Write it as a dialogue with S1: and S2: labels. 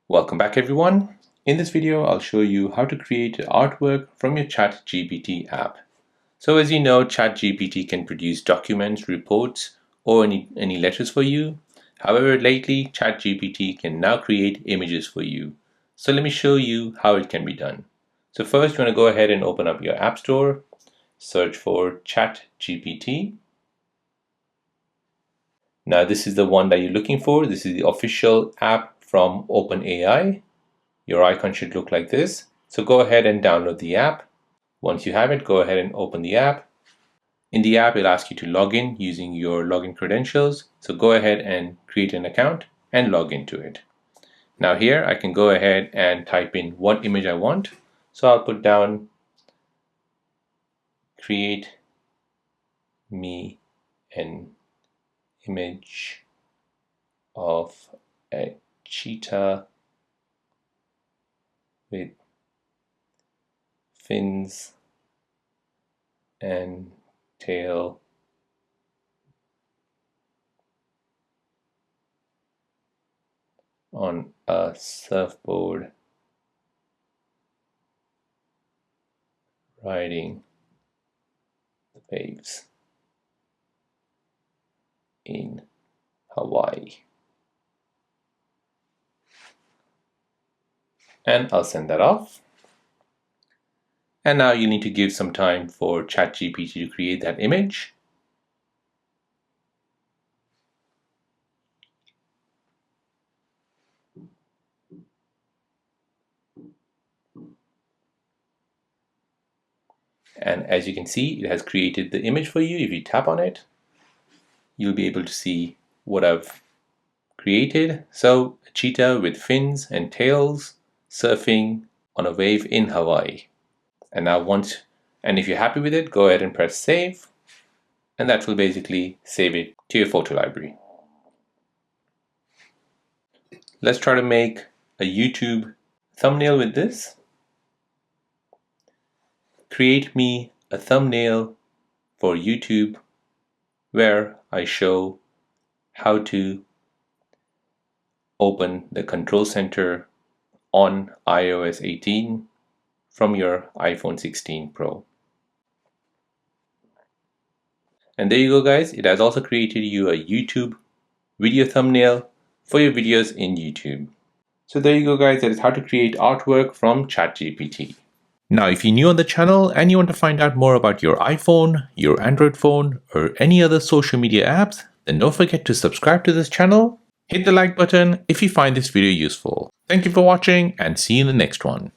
S1: Welcome back everyone. In this video, I'll show you how to create artwork from your Chatgpt app. So as you know, Chatgpt can produce documents, reports, or any letters for you. However, lately, Chatgpt can now create images for you. So let me show you how it can be done. So first, you want to go ahead and open up your App Store, search for Chatgpt. Now this is the one that you're looking for. This is the official app from OpenAI. Your icon should look like this. So go ahead and download the app. Once you have it, go ahead and open the app. In the app, it'll ask you to log in using your login credentials. So go ahead and create an account and log into it. Now here, I can go ahead and type in what image I want. So I'll put down, create me an image of a cheetah with fins and tail on a surfboard riding the waves in Hawaii. And I'll send that off. And now you need to give some time for Chatgpt to create that image. And as you can see, it has created the image for you. If you tap on it, you'll be able to see what I've created. So a cheetah with fins and tails surfing on a wave in Hawaii. And now if you're happy with it, go ahead and press save. And that will basically save it to your photo library. Let's try to make a YouTube thumbnail with this. Create me a thumbnail for YouTube where I show how to open the control center on iOS 18 from your iPhone 16 Pro. And there you go guys, it has also created you a YouTube video thumbnail for your videos in YouTube. So there you go guys, that is how to create artwork from Chatgpt. Now if you're new on the channel and you want to find out more about your iPhone, your Android phone, or any other social media apps, then don't forget to subscribe to this channel. Hit the like button if you find this video useful. Thank you for watching and see you in the next one.